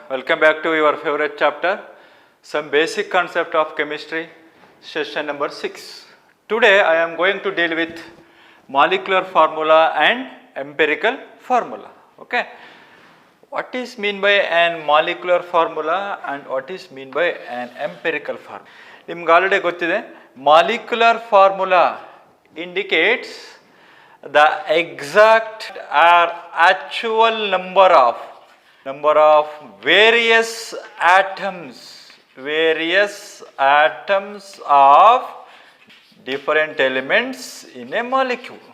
welcome back to your favorite chapter, some basic concept of chemistry, session number 6. Today I am going to deal with molecular formula and empirical formula. Okay, what is mean by an molecular formula and what is mean by an empirical formula? ನಿಮ್ಗೆ already ಗೊತ್ತಿದೆ, molecular formula indicates the exact or actual number of various atoms of different elements in a molecule.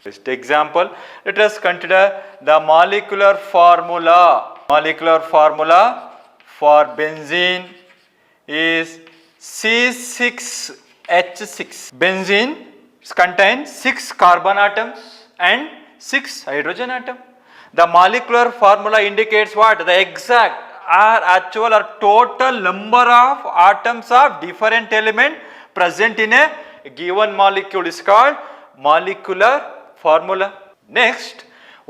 Just example, let us consider the molecular formula. Molecular formula for benzene is C6H6. Benzene contains 6 carbon atoms and 6 hydrogen atoms. The molecular formula indicates what? The exact or actual or total number of atoms of different element present in a given molecule is called molecular formula. Next,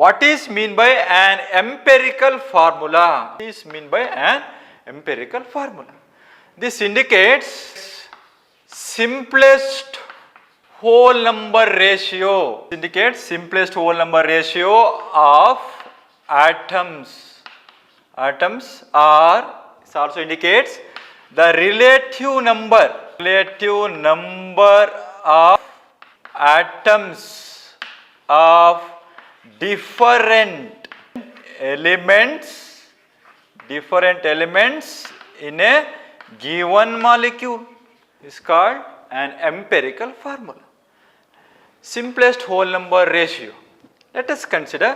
what is mean by an empirical formula? What is mean by an empirical formula? This indicates simplest whole number ratio. Indicates simplest whole number ratio of atoms. Atoms are, it also indicates the relative number of atoms of different elements in a given molecule is called an empirical formula. Simplest whole number ratio. Let us consider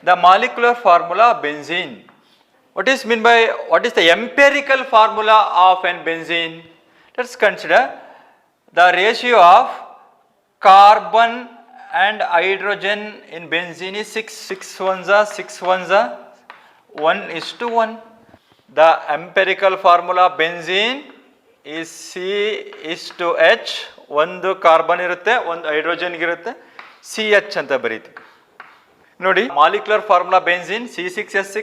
the molecular formula of benzene. What is the empirical formula of an benzene? Let us consider the ratio of carbon and hydrogen in benzene is 6 ones are 1:1. The empirical formula of benzene is C:H. ಒಂದು carbon ಇರುತ್ತೆ, ಒಂದು hydrogen ಇರುತ್ತೆ, CH ಅಂತ ಬರೀತೀವಿ. ನೋಡಿ, molecular formula benzene C6H6,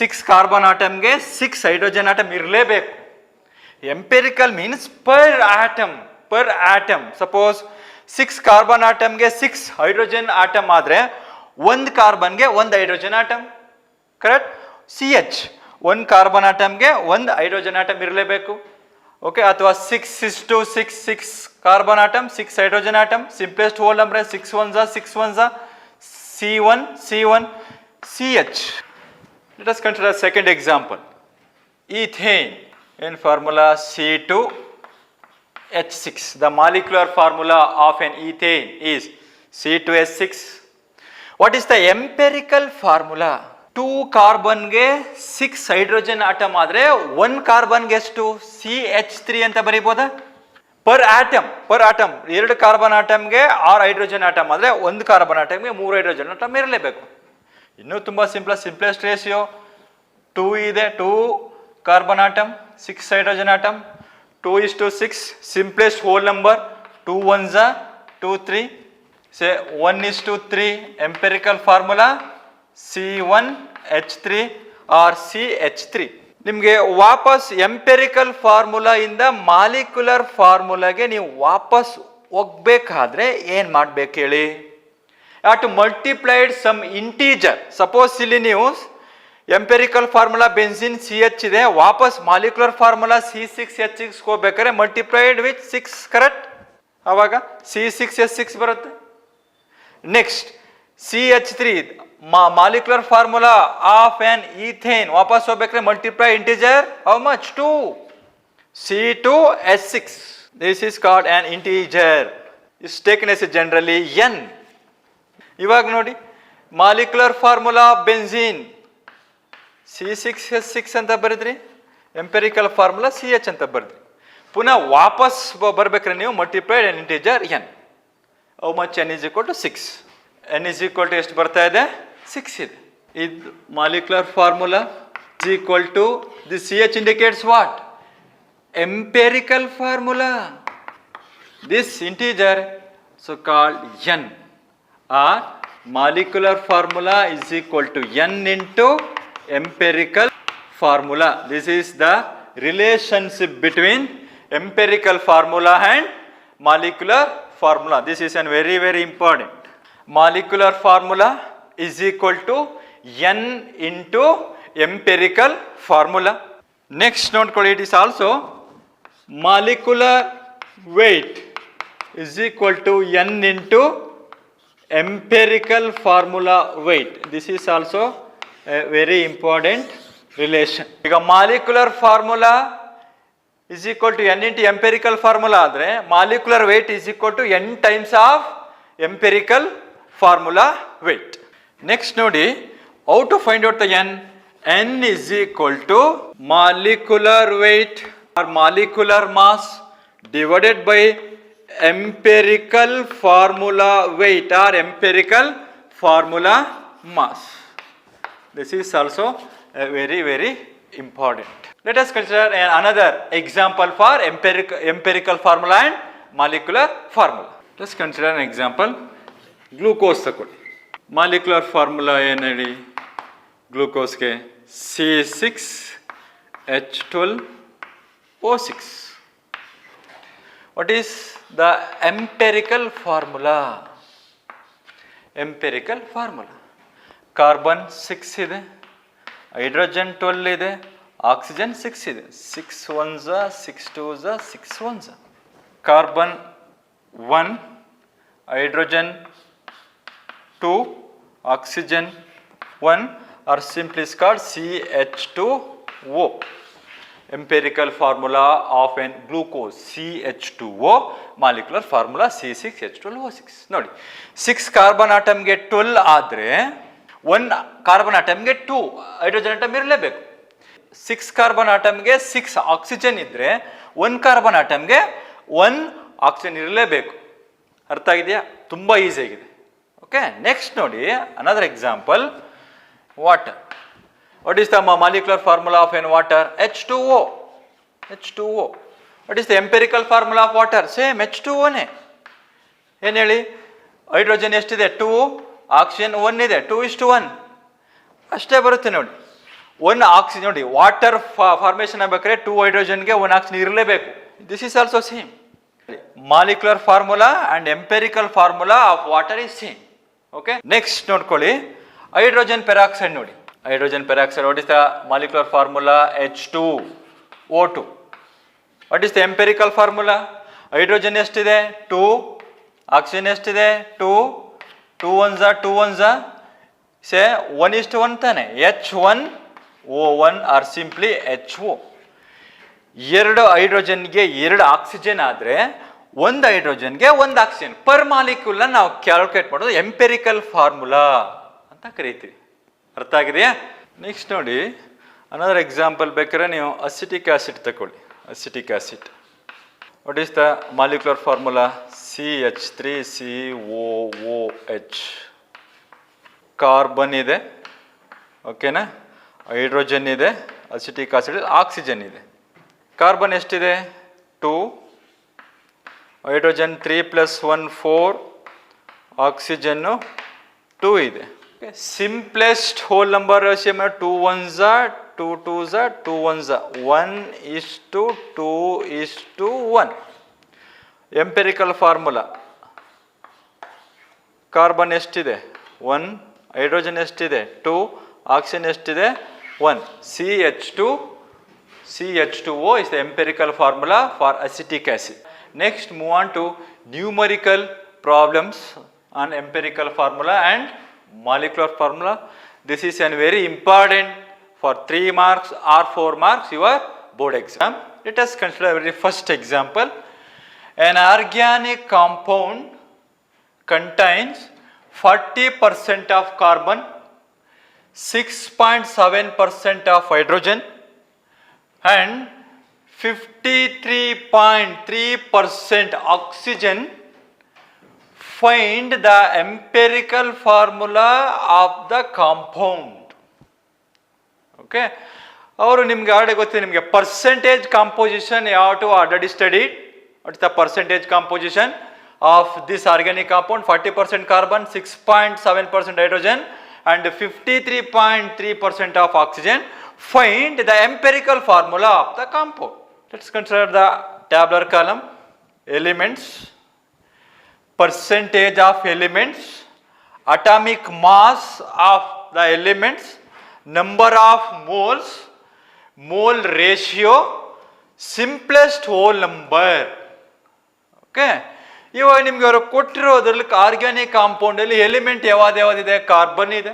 6 carbon ಆಟಮ್ಗೆ 6 hydrogen atom ಇರಲೇಬೇಕು. Empirical means per atom. Suppose 6 carbon ಆಟಮ್ಗೆ 6 ಹೈಡ್ರೋಜನ್ ಆಟಮ್ ಆದರೆ ಒಂದು ಕಾರ್ಬನ್ಗೆ ಒಂದು ಹೈಡ್ರೋಜನ್ ಆಟಮ್, ಕರೆಕ್ಟ್? CH, ಒಂದು ಕಾರ್ಬನ್ ಆಟಮ್ಗೆ ಒಂದು ಹೈಡ್ರೋಜನ್ ಆಟಮ್ ಇರಲೇಬೇಕು. ಓಕೆ, ಅಥವಾ 6:6 carbon atom 6 hydrogen atom. Simplest whole number 6 ones are C1 CH. Let us consider a second example. Ethane in formula C2H6. The molecular formula of an ethane is C2H6. What is the empirical formula? 2 ಕಾರ್ಬನ್ಗೆ 6 hydrogen atom ಆದರೆ 1 ಕಾರ್ಬನ್ಗೆ ಎಷ್ಟು? CH3 ಅಂತ ಬರೀಬೋದಾ? Per atom 2 carbon ಆಟಮ್ಗೆ 6 hydrogen atom ಆದರೆ 1 carbon ಆಟಮ್ಗೆ 3 hydrogen atom ಇರಲೇಬೇಕು. ಇನ್ನೂ ತುಂಬ ಸಿಂಪ್ಲೆಸ್ಟ್ ರೇಷಿಯೋ 2 ಇದೆ. 2 carbon atom 6 hydrogen atom, 2:6. Simplest whole number 2 ones are 2 3. Say 1:3. Empirical formula C1H3 or CH3. ನಿಮಗೆ ವಾಪಸ್ ಎಂಪೆರಿಕಲ್ ಫಾರ್ಮುಲಾ ಇಂದ ಮಾಲಿಕ್ಯುಲರ್ ಫಾರ್ಮುಲಾಗೆ ನೀವು ವಾಪಸ್ ಹೋಗ್ಬೇಕಾದ್ರೆ ಏನು ಮಾಡ್ಬೇಕು ಹೇಳಿ? To multiplied some integer. Suppose ಇಲ್ಲಿ ನೀವು ಎಂಪೆರಿಕಲ್ ಫಾರ್ಮುಲಾ ಬೆನ್ಝೀನ್ CH ಇದೆ, ವಾಪಸ್ ಮಾಲಿಕ್ಯುಲರ್ ಫಾರ್ಮುಲಾ C6H6 ಹೋಗ್ಬೇಕಾದ್ರೆ ಮಲ್ಟಿಪ್ಲೈಡ್ ವಿತ್ 6, ಕರೆಕ್ಟ್? ಆವಾಗ C6H6 ಬರುತ್ತೆ. Next CH3 molecular formula of an ethane ವಾಪಸ್ ಹೋಗ್ಬೇಕಾದ್ರೆ multiply integer how much? 2. C2H6. This is called an integer. Is taken as generally n. ಇವಾಗ ನೋಡಿ, molecular formula of benzene C6H6 ಅಂತ ಬರೆದ್ರಿ, empirical formula CH ಅಂತ ಬರೆದ್ರಿ. ಪುನಃ ವಾಪಸ್ ಬರ್ಬೇಕಾದ್ರೆ ನೀವು multiplied an integer n. How much? n is equal to 6. n is equal to ಎಷ್ಟು ಬರ್ತಾ ಇದೆ? 6 ಇದೆ. ಇದು molecular formula is equal to the CH indicates what? Empirical formula. This integer so called n or molecular formula is equal to n into empirical formula. This is the relationship between empirical formula and molecular formula. This is an very, very important. Molecular formula is equal to n into empirical formula. Next note, it is also molecular weight is equal to n into empirical formula weight. This is also a very important relation. ಈಗ molecular formula is equal to n into empirical formula ಆದರೆ molecular weight is equal to n times of empirical formula weight. Next ನೋಡಿ, how to find out the n? N is equal to molecular weight or molecular mass divided by empirical formula weight or empirical formula mass. This is also a very, very important. Let us consider another example for empirical formula and molecular formula. Let's consider an example. Glucose ತಗೊಳ್ಳಿ. Molecular formula ಏನು ಹೇಳಿ? ಗ್ಲೂಕೋಸ್ಗೆ C6H12O6. What is the empirical formula? Empirical formula. Carbon 6 ಇದೆ, hydrogen 12 ಇದೆ, oxygen 6 ಇದೆ. 6 ones, 6 twos, 6 ones. Carbon 1, hydrogen 2, oxygen 1 are simply called CH2O. Empirical formula of an glucose CH2O, molecular formula C6H12O6. ನೋಡಿ, 6 carbon ಆಟಮ್ಗೆ 12 ಆದರೆ 1 carbon ಆಟಮ್ಗೆ 2 hydrogen atom ಇರಲೇಬೇಕು. 6 carbon ಆಟಮ್ಗೆ 6 oxygen ಇದ್ದರೆ 1 carbon ಆಟಮ್ಗೆ 1 oxygen ಇರಲೇಬೇಕು. ಅರ್ಥ ಆಗಿದೆಯಾ? ತುಂಬ ಈಸಿ ಆಗಿದೆ. ಓಕೆ, ನೆಕ್ಸ್ಟ್ ನೋಡಿ, another example, water. What is the molecular formula of an water? H2O. H2O. What is the empirical formula of water? Same H2O ನೇ. ಏನು ಹೇಳಿ? ಹೈಡ್ರೋಜನ್ ಎಷ್ಟಿದೆ? 2, ಆಕ್ಸಿಜನ್ 1 ಇದೆ, 2:1 ಅಷ್ಟೇ ಬರುತ್ತೆ ನೋಡಿ. 1 ಆಕ್ಸಿಜನ್ ನೋಡಿ, ವಾಟರ್ ಫಾರ್ಮೇಷನ್ ಆಗಬೇಕಾದ್ರೆ 2 ಹೈಡ್ರೋಜನ್ಗೆ 1 ಆಕ್ಸಿಜನ್ ಇರಲೇಬೇಕು. This is also same. Molecular formula and empirical formula of water is same. Okay, next ನೋಡ್ಕೊಳ್ಳಿ, ಹೈಡ್ರೋಜನ್ ಪೆರಾಕ್ಸೈಡ್ ನೋಡಿ. Hydrogen peroxide, what is the molecular formula? H2O2. What is the empirical formula? Hydrogen ಎಷ್ಟಿದೆ? 2, oxygen ಎಷ್ಟಿದೆ? 2, 2 ones, 2 ones, say 1:1 ತಾನೆ. H1O1 or simply HO. 2 ಹೈಡ್ರೋಜನ್ಗೆ 2 oxygen ಆದರೆ 1 ಹೈಡ್ರೋಜನ್ಗೆ 1 oxygen per molecule ನಾವು calculate ಮಾಡೋದು empirical formula ಅಂತ ಕರೀತೀವಿ. ಅರ್ಥ ಆಗಿದೆಯಾ? ನೆಕ್ಸ್ಟ್ ನೋಡಿ, ಅನದರ್ ಎಕ್ಸಾಂಪಲ್ ಬೇಕಾದ್ರೆ ನೀವು ಅಸಿಟಿಕ್ ಆಸಿಡ್ ತಗೊಳ್ಳಿ. Acetic acid, what is the molecular formula? CH3COOH. Carbon ಇದೆ, ಓಕೆನಾ, ಹೈಡ್ರೋಜನ್ ಇದೆ, ಅಸಿಟಿಕ್ ಆಸಿಡ್, ಆಕ್ಸಿಜನ್ ಇದೆ. ಕಾರ್ಬನ್ ಎಷ್ಟಿದೆ? 2, ಹೈಡ್ರೋಜನ್ 3 + 1 4, ಆಕ್ಸಿಜನ್ನು 2 ಇದೆ. Simplest whole number ratio में 2 ones, 2 twos, 2 ones, 1:2:1. Empirical formula. Carbon ಎಷ್ಟಿದೆ? 1, ಹೈಡ್ರೋಜನ್ ಎಷ್ಟಿದೆ? 2, ಆಕ್ಸಿಜನ್ ಎಷ್ಟಿದೆ? 1. CH2O is the empirical formula for acetic acid. Next, move on to numerical problems on empirical formula and molecular formula. This is a very important for 3 marks or 4 marks your board exam. Let us consider the first example. An organic compound contains 40% of carbon, 6.7% of hydrogen and 53.3% oxygen. Find the empirical formula of the compound. Okay, ಅವರು ನಿಮ್ಗೆ already ಗೊತ್ತಿದೆ, ನಿಮಗೆ percentage composition ಯಾವ to already studied. What is the percentage composition of this organic compound? 40% carbon, 6.7% hydrogen and 53.3% of oxygen. Find the empirical formula of the compound. Let's consider the tabular column. Elements, percentage of elements, atomic mass of the elements, number of moles, mole ratio, simplest whole number. Okay, ಇವಾಗ ನಿಮ್ಗೆ ಅವರು ಕೊಟ್ಟಿರೋದ್ರಲ್ಲಿ organic ಕಾಂಪೌಂಡಲ್ಲಿ element ಯಾವ್ದಿದೆ? Carbon ಇದೆ,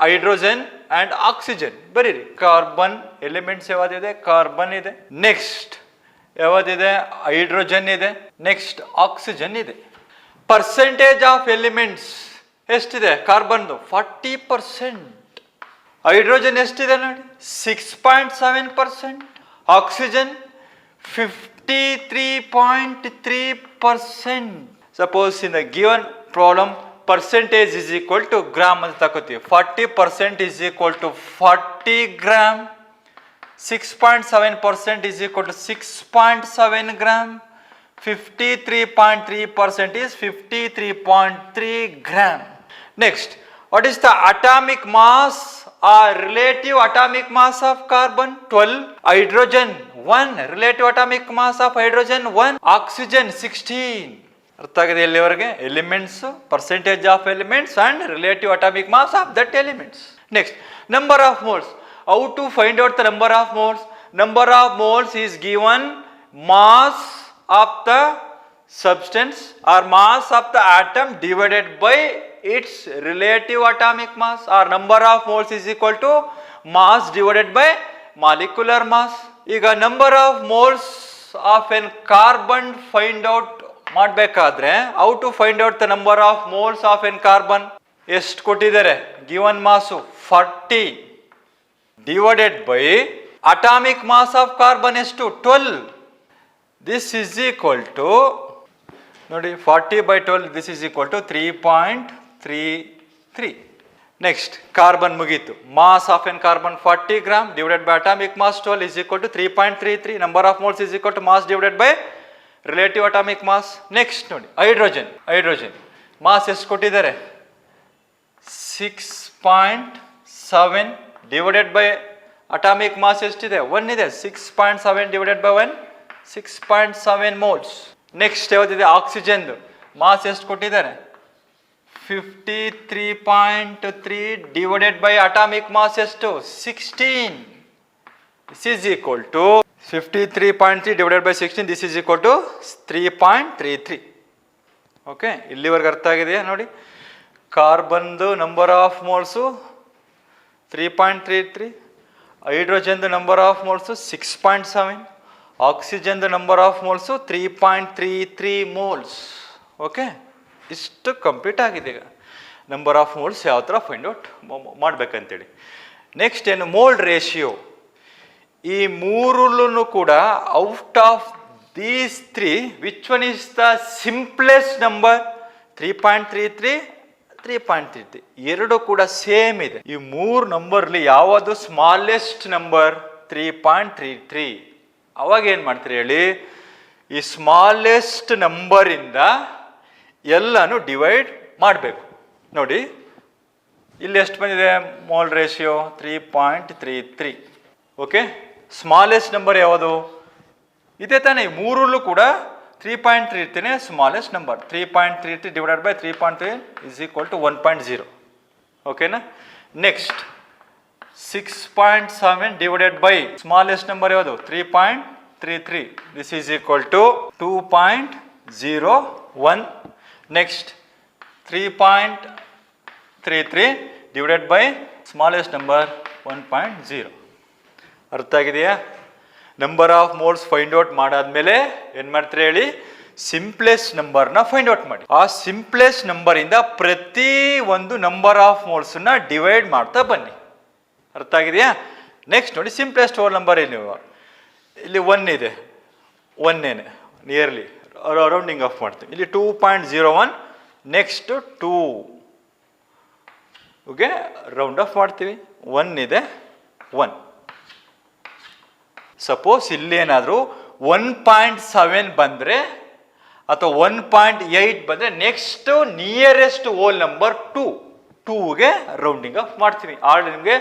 hydrogen and oxygen. ಬರೀರಿ, carbon elements ಯಾವ್ದಿದೆ? Carbon ಇದೆ. Next ಯಾವ್ದಿದೆ? Hydrogen ಇದೆ. Next oxygen ಇದೆ. Percentage of elements ಎಷ್ಟಿದೆ? ಕಾರ್ಬನ್ದು 40%. Hydrogen ಎಷ್ಟಿದೆ ನೋಡಿ? 6.7%. Oxygen 53.3%. Suppose in the given problem percentage is equal to gram ಅಂತ ತಗೋತೀವಿ. 40% is equal to 40 gram. 6.7% is equal to 6.7 gram. 53.3% is 53.3 gram. Next, what is the atomic mass or relative atomic mass of carbon? 12. Hydrogen 1. Relative atomic mass of hydrogen 1. Oxygen 16. ಅರ್ಥ ಆಗಿದೆ ಎಲ್ಲಿವರೆಗೆ? Elements, percentage of elements and relative atomic mass of that elements. Next, number of moles. How to find out the number of moles? Number of moles is given mass of the substance or mass of the atom divided by its relative atomic mass, or number of moles is equal to mass divided by molecular mass. ಈಗ number of moles of in carbon find out ಮಾಡಬೇಕಾದ್ರೆ how to find out the number of moles of in carbon? ಎಷ್ಟು ಕೊಟ್ಟಿದ್ದಾರೆ? Given mass 40 divided by atomic mass of carbon ಎಷ್ಟು? 12. This is equal to ನೋಡಿ 40 by 12, this is equal to 3.33. Next, carbon ಮುಗೀತು. Mass of in carbon 40 gram divided by atomic mass 12 is equal to 3.33. Number of moles is equal to mass divided by relative atomic mass. Next ನೋಡಿ, hydrogen mass ಎಷ್ಟು ಕೊಟ್ಟಿದ್ದಾರೆ? 6.7 divided by atomic mass ಎಷ್ಟಿದೆ? 1 ಇದೆ. 6.7 divided by 1, 6.7 moles. Next ಯಾವ್ದಿದೆ? Oxygen mass ಎಷ್ಟು ಕೊಟ್ಟಿದ್ದಾರೆ? 53.3 divided by atomic mass ಎಷ್ಟು? 16. This is equal to 53.3 divided by 16, this is equal to 3.33. Okay, ಇಲ್ಲಿವರೆಗೆ ಅರ್ಥ ಆಗಿದೆಯಾ? ನೋಡಿ, ಕಾರ್ಬನ್ದು ನಂಬರ್ ಆಫ್ ಮೋಲ್ಸು 3.33, ಹೈಡ್ರೋಜನ್ದು ನಂಬರ್ ಆಫ್ ಮೋಲ್ಸು 6.7, ಆಕ್ಸಿಜನ್ದು number of moles 3.33 moles. Okay, ಇಷ್ಟು ಕಂಪ್ಲೀಟ್ ಆಗಿದೆ. ಈಗ ನಂಬರ್ ಆಫ್ ಮೋಲ್ಸ್ ಯಾವ ಥರ ಫೈಂಡ್ ಔಟ್ ಮಾಡಬೇಕಂತೇಳಿ. ನೆಕ್ಸ್ಟ್ ಏನು? Mould ratio. ಈ ಮೂರಲ್ಲೂ ಕೂಡ out of these 3 which one is the simplest number? 3.33, 3.33 ಎರಡು ಕೂಡ ಸೇಮ್ ಇದೆ. ಈ ಮೂರು ನಂಬರ್ಲಿ ಯಾವುದು ಸ್ಮಾಲೆಸ್ಟ್ ನಂಬರ್? 3.33. ಅವಾಗ ಏನು ಮಾಡ್ತೀರಿ ಹೇಳಿ? ಈ ಸ್ಮಾಲೆಸ್ಟ್ ನಂಬರಿಂದ ಎಲ್ಲನೂ ಡಿವೈಡ್ ಮಾಡಬೇಕು. ನೋಡಿ, ಇಲ್ಲಿ ಎಷ್ಟು ಬಂದಿದೆ mole ratio? 3.33. Okay, smallest number ಯಾವುದು? ಇದೇ ತಾನೇ. ಮೂರಲ್ಲೂ ಕೂಡ 3.33 smallest number. 3.33 divided by 3.3 is equal to 1.0. ಓಕೆನಾ? Next, 6.7 divided by smallest number ಯಾವುದು? 3.33. This is equal to 2.01. Next, 3.33 divided by smallest number 1.0. ಅರ್ಥ ಆಗಿದೆಯಾ? Number of moles find out ಮಾಡಾದ್ಮೇಲೆ ಏನು ಮಾಡ್ತೀರಿ ಹೇಳಿ? ಸಿಂಪ್ಲೆಸ್ಟ್ ನಂಬರ್ನ ಫೈಂಡ್ ಔಟ್ ಮಾಡಿ. ಆ ಸಿಂಪ್ಲೆಸ್ಟ್ ನಂಬರಿಂದ ಪ್ರತಿ ಒಂದು ನಂಬರ್ ಆಫ್ ಮೋಲ್ಸನ್ನ ಡಿವೈಡ್ ಮಾಡ್ತಾ ಬನ್ನಿ. ಅರ್ಥ ಆಗಿದೆಯಾ? ನೆಕ್ಸ್ಟ್ ನೋಡಿ, ಸಿಂಪ್ಲೆಸ್ಟ್ ಹೋಲ್ ನಂಬರ್ ಏನು? ಇಲ್ಲಿ 1 ಇದೆ, 1 ನಿಯರ್ಲಿ ರೌಂಡಿಂಗ್ ಆಫ್ ಮಾಡ್ತೀವಿ. ಇಲ್ಲಿ 2.01. ನೆಕ್ಸ್ಟ್ 2, ಓಕೆ, ರೌಂಡ್ ಆಫ್ ಮಾಡ್ತೀವಿ. 1 ಇದೆ, 1. ಸಪೋಸ್ ಇಲ್ಲೇನಾದರೂ 1.7 ಬಂದರೆ ಅಥವಾ 1.8 ಬಂದರೆ ನೆಕ್ಸ್ಟ್ ನಿಯರೆಸ್ಟ್ ಹೋಲ್ ನಂಬರ್ 2ಗೆ ರೌಂಡಿಂಗ್ ಆಫ್ ಮಾಡ್ತೀವಿ. ಆಲ್ರೆಡಿ ನಿಮಗೆ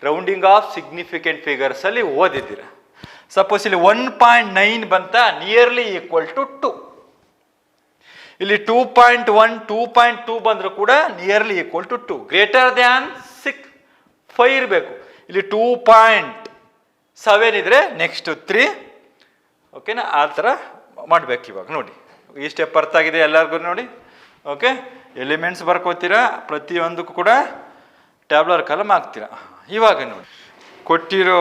ರೌಂಡಿಂಗ್ ಆಫ್ ಸಿಗ್ನಿಫಿಕೆಂಟ್ ಫಿಗರ್ಸ್ ಅಲ್ಲಿ ಓದಿದ್ದೀರ. ಸಪೋಸ್ ಇಲ್ಲಿ 1.9 ಬಂತ, ನಿಯರ್ಲಿ ಈಕ್ವಲ್ ಟು 2. ಇಲ್ಲಿ 2.1 2.2 ಬಂದ್ರು ಕೂಡ nearly equal to 2. Greater than 5 ಇರಬೇಕು. ಇಲ್ಲಿ 2.7 ಇದ್ರೆ ನೆಕ್ಸ್ಟ್ 3. ಓಕೆನಾ? ಆ ಥರ ಮಾಡ್ಬೇಕು. ಇವಾಗ ನೋಡಿ, ಈ ಸ್ಟೆಪ್ ಅರ್ಥ ಆಗಿದೆ ಎಲ್ಲರಿಗೂ ನೋಡಿ. ಓಕೆ, ಎಲಿಮೆಂಟ್ಸ್ ಬರ್ಕೋತೀರಾ, ಪ್ರತಿಯೊಂದಕ್ಕೂ ಕೂಡ ಟ್ಯಾಬ್ಲರ್ ಕಾಲಮ್ ಹಾಕ್ತೀರಾ. ಇವಾಗ ನೋಡಿ, ಕೊಟ್ಟಿರೋ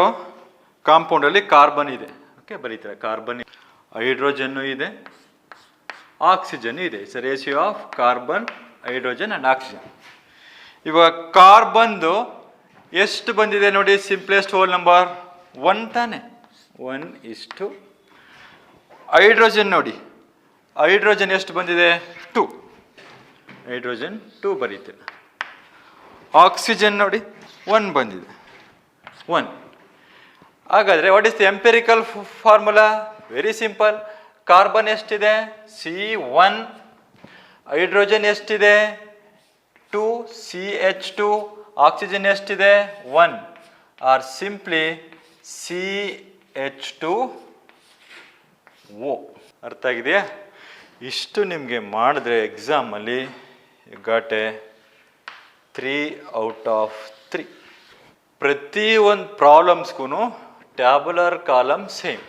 ಕಾಂಪೌಂಡಲ್ಲಿ ಕಾರ್ಬನ್ ಇದೆ. ಓಕೆ, ಬರೀತೀರಾ ಕಾರ್ಬನ್, ಹೈಡ್ರೋಜನ್ನು ಇದೆ, ಆಕ್ಸಿಜನ್ ಇದೆ. It's ratio of carbon, hydrogen and oxygen. ಇವಾಗ ಕಾರ್ಬನ್ದು ಎಷ್ಟು ಬಂದಿದೆ ನೋಡಿ, ಸಿಂಪ್ಲೆಸ್ಟ್ ಹೋಲ್ ನಂಬರ್ 1 ತಾನೆ. 1:. ಹೈಡ್ರೋಜನ್ ನೋಡಿ, ಹೈಡ್ರೋಜನ್ ಎಷ್ಟು ಬಂದಿದೆ? 2. ಹೈಡ್ರೋಜನ್ 2 ಬರೀತೀರ. ಆಕ್ಸಿಜನ್ ನೋಡಿ 1 ಬಂದಿದೆ, 1. ಹಾಗಾದರೆ what is the empirical formula? Very simple. Carbon ಎಷ್ಟಿದೆ? C1. ಹೈಡ್ರೋಜನ್ ಎಷ್ಟಿದೆ? 2 CH2. ಆಕ್ಸಿಜನ್ ಎಷ್ಟಿದೆ? 1. R simply CH2O. ಅರ್ಥ ಆಗಿದೆಯಾ? ಇಷ್ಟು ನಿಮಗೆ ಮಾಡಿದ್ರೆ ಎಕ್ಸಾಮಲ್ಲಿ ಗಾಟ್ ಎ 3/3. ಪ್ರತಿ ಒಂದು ಪ್ರಾಬ್ಲಮ್ಸ್ಗೂ ಟ್ಯಾಬುಲರ್ ಕಾಲಮ್ ಸೇಮ್.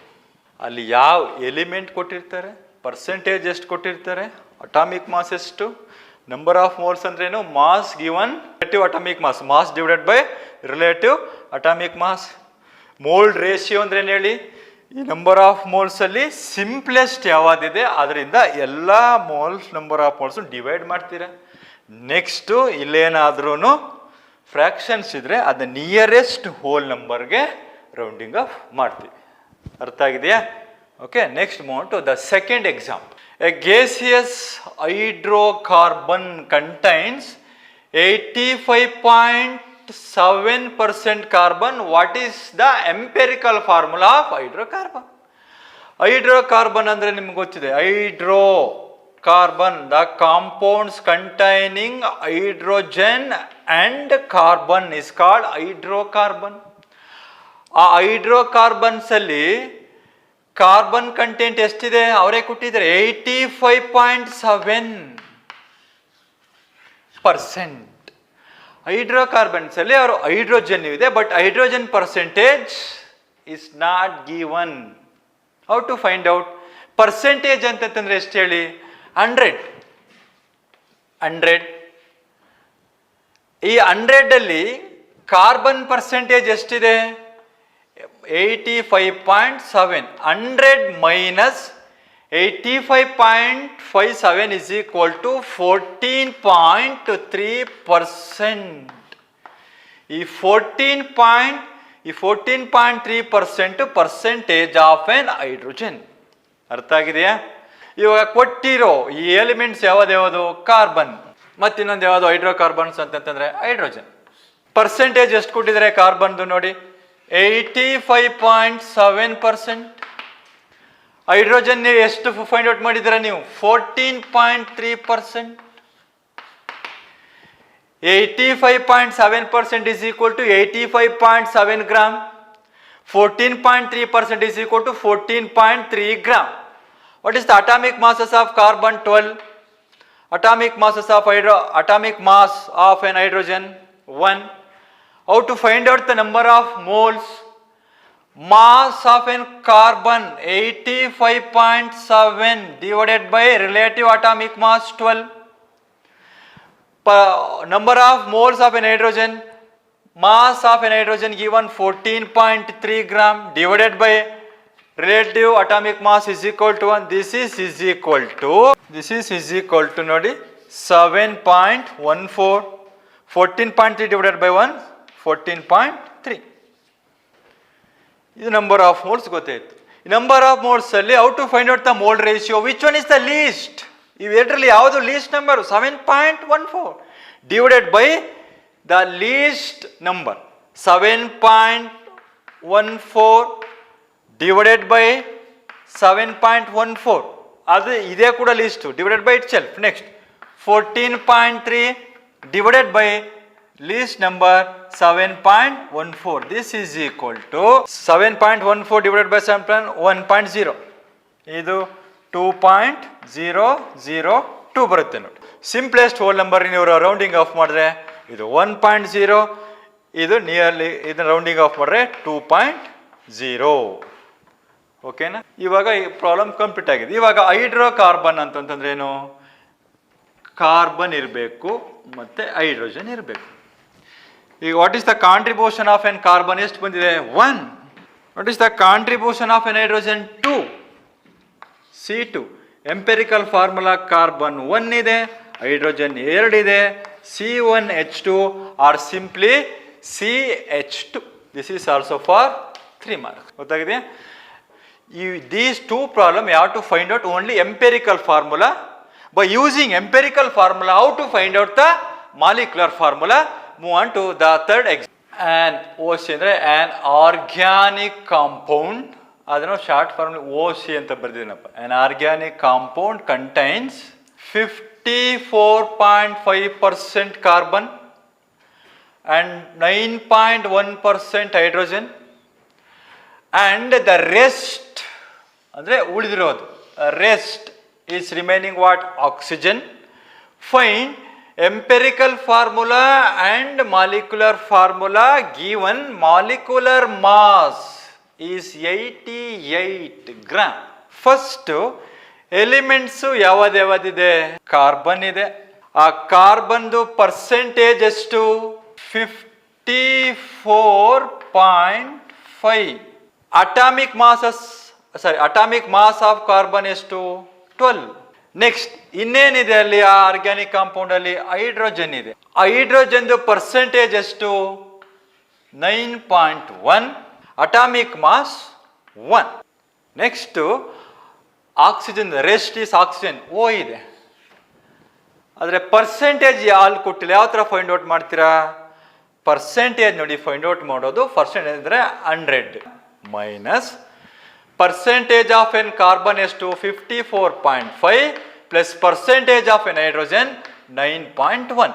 ಅಲ್ಲಿ ಯಾವ ಎಲಿಮೆಂಟ್ ಕೊಟ್ಟಿರ್ತಾರೆ, ಪರ್ಸೆಂಟೇಜ್ ಎಷ್ಟು ಕೊಟ್ಟಿರ್ತಾರೆ, ಅಟಾಮಿಕ್ ಮಾಸ್ ಎಷ್ಟು, ನಂಬರ್ ಆಫ್ ಮೋಲ್ಸ್ ಅಂದ್ರೇನು, mass given relative atomic mass, mass divided by relative atomic mass. Mole ratio ಅಂದ್ರೇನು ಹೇಳಿ? ಈ ನಂಬರ್ ಆಫ್ ಮೋಲ್ಸ್ ಅಲ್ಲಿ ಸಿಂಪ್ಲೆಸ್ಟ್ ಯಾವ್ದಿದೆ ಅದರಿಂದ ಎಲ್ಲ moles number of moles divide ಮಾಡ್ತೀರಾ. ನೆಕ್ಸ್ಟು ಇಲ್ಲೇನಾದ್ರೂ ಫ್ರ್ಯಾಕ್ಷನ್ಸ್ ಇದ್ರೆ ಅದನ್ನ ನಿಯರೆಸ್ಟ್ ಹೋಲ್ ನಂಬರ್ಗೆ ರೌಂಡಿಂಗ್ ಆಫ್ ಮಾಡ್ತೀವಿ. ಅರ್ಥ ಆಗಿದೆಯಾ? Okay, next move to the second example. A gaseous hydrocarbon contains 85.7% carbon. What is the empirical formula of hydrocarbon? Hydrocarbon ಅಂದ್ರೆ ನಿಮ್ಗೆ ಗೊತ್ತಿದೆ. Hydrocarbon, the compounds containing hydrogen and carbon is called hydrocarbon. ಆ hydrocarbons ಅಲ್ಲಿ carbon content ಎಷ್ಟಿದೆ ಅವರೇ ಕೊಟ್ಟಿದ್ದಾರೆ, 85.7%. Hydrocarbons ಅಲ್ಲಿ ಅವರು ಹೈಡ್ರೋಜನ್ ಇದೆ, but hydrogen percentage is not given. How to find out? Percentage ಅಂತಂದ್ರೆ ಎಷ್ಟು ಹೇಳಿ? 100. ಈ 100 ಅಲ್ಲಿ ಕಾರ್ಬನ್ ಪರ್ಸೆಂಟೇಜ್ ಎಷ್ಟಿದೆ? 85.7. 100 minus 85.57 is equal to 14.3%. ಈ 14.3% ಪರ್ಸೆಂಟೇಜ್ ಆಫ್ ಎನ್ ಹೈಡ್ರೋಜನ್. ಅರ್ಥ ಆಗಿದೆಯಾ? ಇವಾಗ ಕೊಟ್ಟಿರೋ ಈ ಎಲಿಮೆಂಟ್ಸ್ ಯಾವ್ದು? ಕಾರ್ಬನ್. ಮತ್ತಿನ್ನೊಂದು ಯಾವುದು? ಹೈಡ್ರೋಕಾರ್ಬನ್ಸ್ ಅಂತಂದ್ರೆ ಹೈಡ್ರೋಜನ್. ಪರ್ಸೆಂಟೇಜ್ ಎಷ್ಟು ಕೊಟ್ಟಿದ್ದಾರೆ ಕಾರ್ಬನ್ದು ನೋಡಿ? 85.7%. ಹೈಡ್ರೋಜನ್ ನೀವು ಎಷ್ಟು ಫೈಂಡ್ ಔಟ್ ಮಾಡಿದ್ದೀರಾ ನೀವು? 14.3%. 85.7% is equal to 85.7 gram. 14.3% is equal to 14.3 gram. What is the atomic masses of carbon? 12. Atomic masses of atomic mass of an hydrogen 1. How to find out the number of moles? Mass of an carbon 85.7 divided by relative atomic mass 12. Number of moles of an hydrogen, mass of an hydrogen given 14.3 gram divided by relative atomic mass is equal to 1. This is equal to ನೋಡಿ 7.14. 14.3 divided by 1, 14.3. ಇದು number of moles ಗೊತ್ತಾಯ್ತು. ಈ number of moles ಅಲ್ಲಿ how to find out the mole ratio? Which one is the least? ಇವೆರಡರಲ್ಲಿ ಯಾವುದು least number? 7.14 divided by the least number. 7.14 divided by 7.14, ಅದು ಇದೇ ಕೂಡ least divided by itself. Next 14.3 divided by least number 7.14. This is equal to 7.14 divided by 7.1.0. ಇದು 2.002 ಬರುತ್ತೆ ನೋಡಿ. Simplest whole number ನೀವು rounding of ಮಾಡಿದ್ರೆ ಇದು 1.0, ಇದು ನಿಯರ್ಲಿ ಇದನ್ನ ರೌಂಡಿಂಗ್ ಆಫ್ ಮಾಡಿದ್ರೆ 2.0. ಓಕೆನಾ? ಇವಾಗ ಈ ಪ್ರಾಬ್ಲಮ್ ಕಂಪ್ಲೀಟ್ ಆಗಿದೆ. ಇವಾಗ ಹೈಡ್ರೋಕಾರ್ಬನ್ ಅಂತಂತಂದ್ರೆ ಏನು? ಕಾರ್ಬನ್ ಇರಬೇಕು ಮತ್ತೆ ಹೈಡ್ರೋಜನ್ ಇರಬೇಕು. ಈಗ what is the contribution of in carbon ಎಷ್ಟು ಬಂದಿದೆ? 1. What is the contribution of N hydrogen? 2. C2. Empirical formula carbon 1 ಇದೆ, ಹೈಡ್ರೋಜನ್ 2 ಇದೆ. C1H2 R simply CH2. This is also for 3 marks. ಗೊತ್ತಾಗಿದೆ? These two problems you have to find out only empirical formula. By using empirical formula, how to find out the molecular formula? Move on to the third example. An OC ಅಂದ್ರೆ an organic compound, ಅದನ್ನು short form OC ಅಂತ ಬರ್ದಿದ್ದೀನಪ್ಪ. An organic compound contains 54.5% carbon and 9.1% hydrogen, and the rest ಅಂದರೆ ಉಳಿದಿರೋದು rest is remaining what? Oxygen. Find empirical formula and molecular formula given molecular mass is 88 gram. First elements ಯಾವ್ಯಾವ್ದಿದೆ? Carbon ಇದೆ. ಆ ಕಾರ್ಬನ್ದು percentage ಎಷ್ಟು? 54.5. Atomic mass of carbon ಎಷ್ಟು? 12. Next ಇನ್ನೇನಿದೆ ಅಲ್ಲಿ ಆ ಆರ್ಗ್ಯಾನಿಕ್ ಕಾಂಪೌಂಡ್ ಅಲ್ಲಿ? ಹೈಡ್ರೋಜನ್ ಇದೆ. ಹೈಡ್ರೋಜನ್ ಪರ್ಸೆಂಟೇಜ್ ಎಷ್ಟು? 9.1. Atomic mass 1. Next oxygen, rest is oxygen, O ಇದೆ. ಆದರೆ ಪರ್ಸೆಂಟೇಜ್ ಅಲ್ಲಿ ಕೊಟ್ಟಿಲ್ಲ. ಯಾವ ಥರ ಫೈಂಡ್ ಔಟ್ ಮಾಡ್ತೀರಾ? ಪರ್ಸೆಂಟೇಜ್ ನೋಡಿ ಫೈಂಡ್ ಔಟ್ ಮಾಡೋದು. ಪರ್ಸೆಂಟೇಜ್ ಅಂದರೆ 100 minus percentage of n carbon ಎಷ್ಟು? 54.5 plus percentage of n hydrogen 9.1.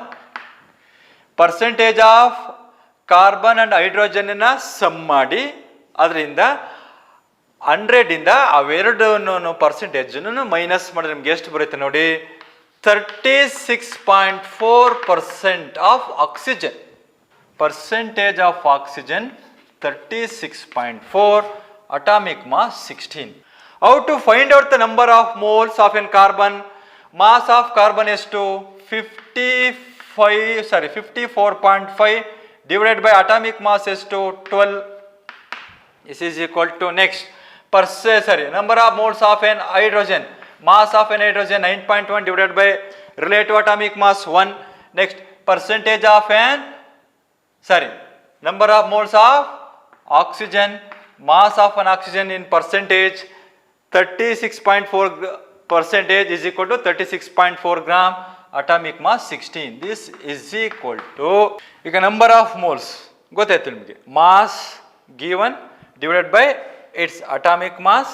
percentage of carbon and hydrogen ನ ಸಮ್ ಮಾಡಿ ಅದರಿಂದ 100 ಇಂದ ಅವೆರಡನ್ನು ಪರ್ಸೆಂಟೇಜ್ ಮೈನಸ್ ಮಾಡಿದ್ರೆ ನಿಮ್ಗೆ ಎಷ್ಟು ಬರುತ್ತೆ ನೋಡಿ? 36.4% of oxygen. percentage of oxygen 36.4. Atomic mass 16. How to find out the number of moles of an carbon? Mass of carbon is to 54.5 divided by atomic mass is to 12. This is equal to next number of moles of an hydrogen. Mass of an hydrogen 9.1 divided by relative atomic mass 1. Next percentage of an number of moles of oxygen. Mass of an oxygen in percentage 36.4% is equal to 36.4 gram. Atomic mass 16. This is equal to ಈಗ number of moles ಗೊತ್ತಾಯ್ತು ನಿಮಗೆ. Mass given divided by its atomic mass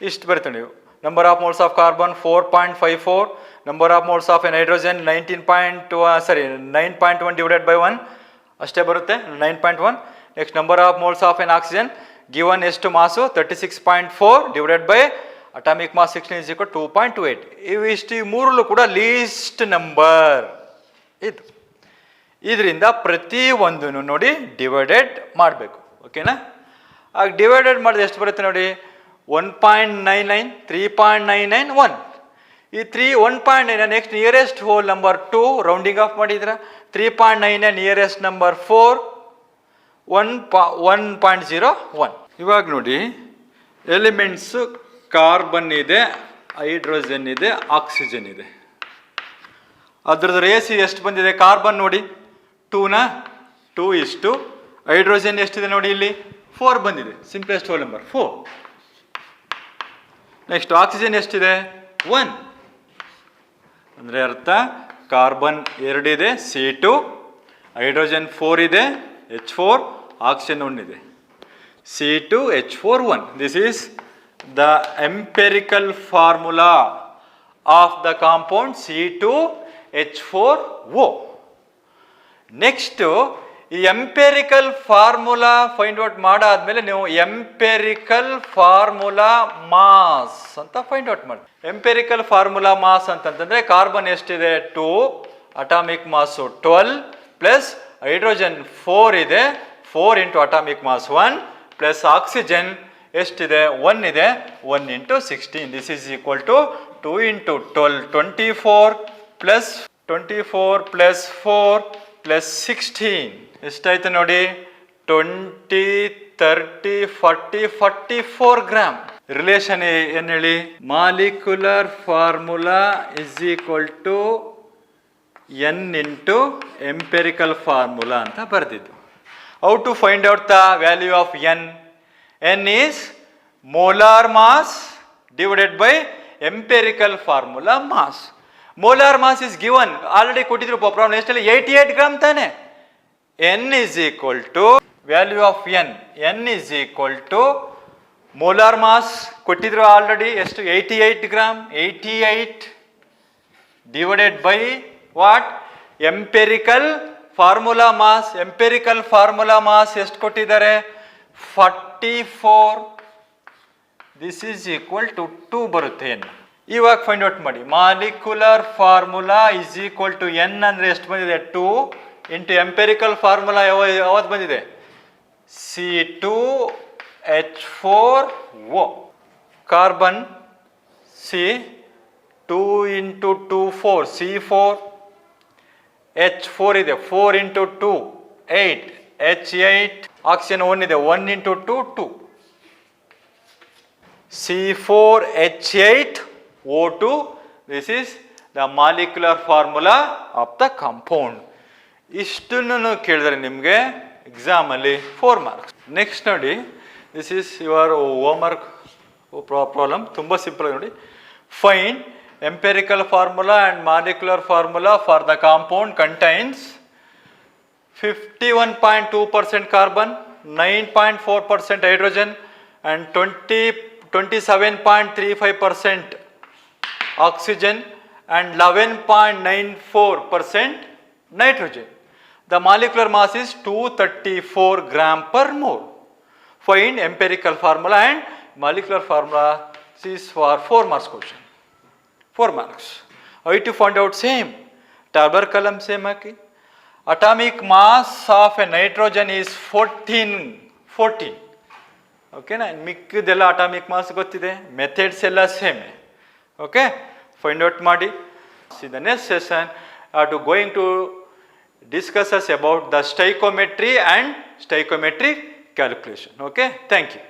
ಇಷ್ಟು ಬರುತ್ತೆ ನೀವು. Number of moles of carbon 4.54. Number of moles of an hydrogen 9.1 divided by 1 ಅಷ್ಟೇ ಬರುತ್ತೆ, 9.1. Next number of moles of an oxygen given ಎಷ್ಟು ಮಾಸು? 36.4 divided by atomic mass 16 is equal to 2.28. ಇವಿಷ್ಟು ಮೂರಲ್ಲೂ ಕೂಡ least number ಇದು. ಇದರಿಂದ ಪ್ರತಿ ಒಂದನ್ನು ನೋಡಿ ಡಿವೈಡೆಡ್ ಮಾಡಬೇಕು. ಓಕೆನಾ? ಆಗ ಡಿವೈಡೆಡ್ ಮಾಡಿದ್ರೆ ಎಷ್ಟು ಬರುತ್ತೆ ನೋಡಿ? 1.99, 3.99, 1. ಈ 1.99 next nearest whole number 2 rounding of ಮಾಡಿದ್ರೆ 3.99 ನಿಯರೆಸ್ಟ್ ನಂಬರ್ 4 1.01. ಇವಾಗ ನೋಡಿ ಎಲಿಮೆಂಟ್ಸ್ ಕಾರ್ಬನ್ ಇದೆ, ಹೈಡ್ರೋಜನ್ ಇದೆ, ಆಕ್ಸಿಜನ್ ಇದೆ. ಅದ್ರದ್ದು ರೇಸಿ ಎಷ್ಟು ಬಂದಿದೆ? ಕಾರ್ಬನ್ ನೋಡಿ 2 ಇಷ್ಟು, ಹೈಡ್ರೋಜನ್ ಎಷ್ಟಿದೆ ನೋಡಿ ಇಲ್ಲಿ 4 ಬಂದಿದೆ, simplest whole number 4. Next oxygen ಎಷ್ಟಿದೆ? 1. ಅಂದರೆ ಅರ್ಥ ಕಾರ್ಬನ್ 2 ಇದೆ, C2, ಹೈಡ್ರೋಜನ್ 4 ಇದೆ, H4, ಆಕ್ಸಿಜನ್ 1 ಇದೆ, C2H41. This is the empirical formula of the compound C2H4O. Next ಈ ಎಂಪೆರಿಕಲ್ ಫಾರ್ಮುಲಾ ಫೈಂಡ್ ಔಟ್ ಮಾಡಾದ್ಮೇಲೆ ನೀವು ಎಂಪೆರಿಕಲ್ ಫಾರ್ಮುಲಾ ಮಾಸ್ ಅಂತ ಫೈಂಡ್ ಔಟ್ ಮಾಡಿ. ಎಂಪೆರಿಕಲ್ ಫಾರ್ಮುಲಾ ಮಾಸ್ ಅಂತಂತಂದ್ರೆ ಕಾರ್ಬನ್ ಎಷ್ಟಿದೆ 2, ಅಟಾಮಿಕ್ ಮಾಸು 12 ಪ್ಲಸ್ ಹೈಡ್ರೋಜನ್ 4 ಇದೆ, 4 into atomic mass 1 plus oxygen ಎಷ್ಟಿದೆ 1 ಇದೆ, 1 into 16. This is equal to 2 into 12 24 plus 24 plus 4 plus 16 ಎಷ್ಟಾಯ್ತು ನೋಡಿ, 20 30 40 44 ಗ್ರಾಮ್. ರಿಲೇಷನ್ ಏನ್ ಹೇಳಿ, molecular formula is equal to n into empirical formula ಅಂತ ಬರೆದಿದ್ದು. How to find out the value of n? n is molar mass divided by empirical formula mass. Molar mass is given, already ಕೊಟ್ಟಿದ್ರು problem ಎಷ್ಟಲ್ಲಿ 88 gram ತಾನೆ. n is equal to value of n is equal to molar mass ಕೊಟ್ಟಿದ್ರು already ಎಷ್ಟು 88 gram, 88 divided by what? empirical formula mass. empirical formula mass ಎಷ್ಟು ಕೊಟ್ಟಿದ್ದಾರೆ 44. This is equal to 2 ಬರುತ್ತೆ n. ಇವಾಗ find out ಮಾಡಿ. Molecular formula is equal to n ಅಂದ್ರೆ ಎಷ್ಟು ಬಂದಿದೆ 2 ಇಂಟು ಎಂಪೆರಿಕಲ್ ಫಾರ್ಮುಲಾ ಯಾವತ್ತು ಬಂದಿದೆ C2H4O. Carbon C 2 into 2 4 C4, H4 ಇದೆ 4 ಇಂಟು 2 8 H8, ಆಕ್ಸಿಜನ್ 1 ಇದೆ 1 into 2 2 C4H8O2. This is the molecular formula of the compound. ಇಷ್ಟನ್ನು ಕೇಳಿದ್ರೆ ನಿಮಗೆ ಎಕ್ಸಾಮಲ್ಲಿ 4 ಮಾರ್ಕ್ಸ್. ನೆಕ್ಸ್ಟ್ ನೋಡಿ, this is your homework problem. ತುಂಬ ಸಿಂಪಲ್ ನೋಡಿ. Find empirical formula and molecular formula for the compound contains 51.2% carbon, 9.4% hydrogen and 27.35% oxygen and 11.94% nitrogen. The molecular mass is 234 gram per mole. Find empirical formula and molecular formula. This is for 4 marks question. 4 marks. How to find out? Same. Tabular column same haki. Atomic mass of a nitrogen is 14. Okay na? Mikkidella atomic mass gottide. Methods ella same. Okay? Find out ಮಾಡಿ. See the next session are to going to discuss us about the stoichiometry and stoichiometric calculation. Okay? Thank you.